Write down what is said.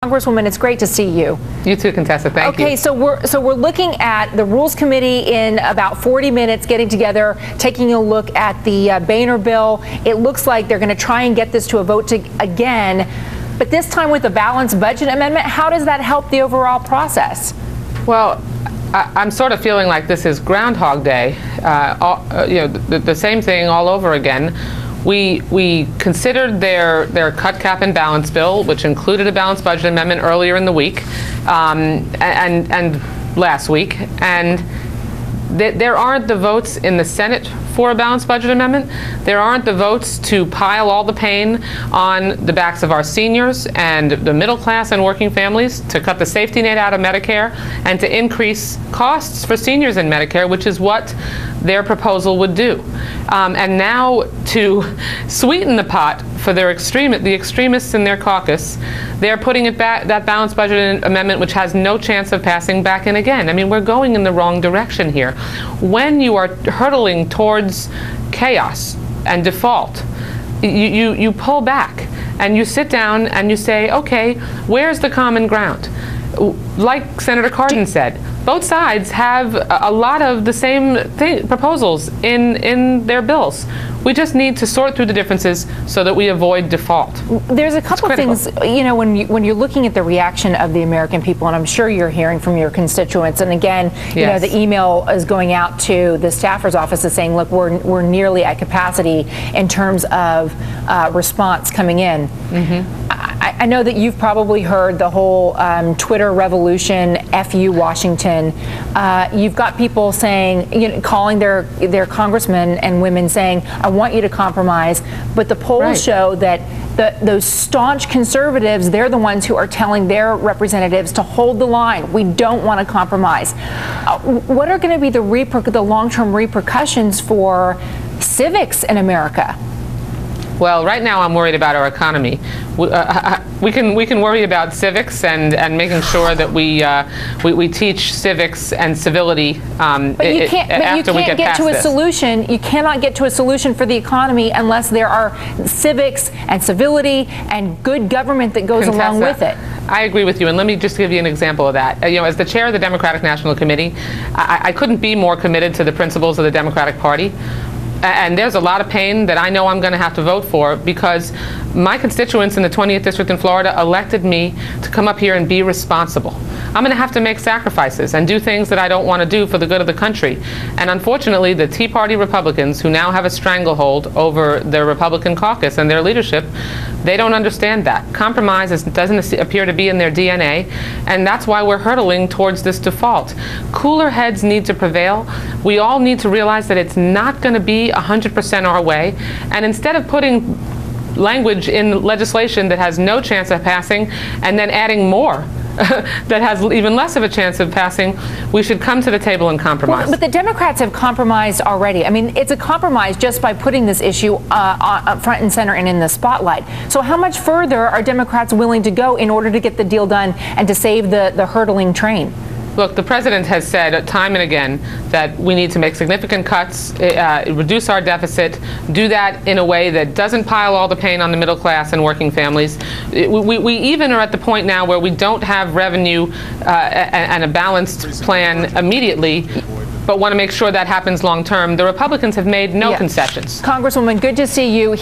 Congresswoman, it's great to see you. You too, Contessa. Thank you. Okay, so we're looking at the Rules Committee in about 40 minutes, getting together, taking a look at the Boehner bill. It looks like they're going to try and get this to a vote again, but this time with a balanced budget amendment. How does that help the overall process? Well, I'm sort of feeling like this is Groundhog Day. The same thing all over again. We considered their cut, cap, and balance bill, which included a balanced budget amendment earlier in the week and last week, and there aren't the votes in the Senate for a balanced budget amendment. There aren't the votes to pile all the pain on the backs of our seniors and the middle class and working families, to cut the safety net out of Medicare and to increase costs for seniors in Medicare, which is what their proposal would do. And now to sweeten the pot for the extremists in their caucus, they're putting it back, that balanced budget amendment, which has no chance of passing, back in again. I mean, we're going in the wrong direction here. When you are hurtling towards chaos and default, you pull back and you sit down and you say, okay, where's the common ground? Like Senator Cardin said, both sides have a lot of the same proposals in their bills. We just need to sort through the differences so that we avoid default. There's a couple of things, you know, when you're looking at the reaction of the American people, and I'm sure you're hearing from your constituents, and again, you know, the email is going out to the staffer's offices saying, look, we're nearly at capacity in terms of response coming in. I know that you've probably heard the whole Twitter revolution, F you Washington. You've got people saying, you know, calling their congressmen and women saying, I want you to compromise. But the polls show that those staunch conservatives, they're the ones who are telling their representatives to hold the line. We don't want to compromise. What are going to be the long-term repercussions for civics in America? Well, right now I'm worried about our economy. We can worry about civics and making sure that we teach civics and civility but you can't get to a solution. You cannot get to a solution for the economy unless there are civics and civility and good government that goes along with it. I agree with you, and let me just give you an example of that. You know, as the chair of the Democratic National Committee, I couldn't be more committed to the principles of the Democratic Party. And there's a lot of pain that I know I'm going to have to vote for, because my constituents in the 20th District in Florida elected me to come up here and be responsible. I'm going to have to make sacrifices and do things that I don't want to do for the good of the country. And unfortunately, the Tea Party Republicans, who now have a stranglehold over their Republican caucus and their leadership, they don't understand that. Compromise doesn't appear to be in their DNA, and that's why we're hurtling towards this default. Cooler heads need to prevail. We all need to realize that it's not going to be 100% our way, and instead of putting language in legislation that has no chance of passing and then adding more that has even less of a chance of passing, we should come to the table and compromise. Well, but the Democrats have compromised already. I mean, it's a compromise just by putting this issue up front and center and in the spotlight. So how much further are Democrats willing to go in order to get the deal done and to save the hurtling train? Look, the president has said time and again that we need to make significant cuts, reduce our deficit, do that in a way that doesn't pile all the pain on the middle class and working families. We even are at the point now where we don't have revenue and a balanced plan immediately, but want to make sure that happens long term. The Republicans have made no concessions. Congresswoman, good to see you.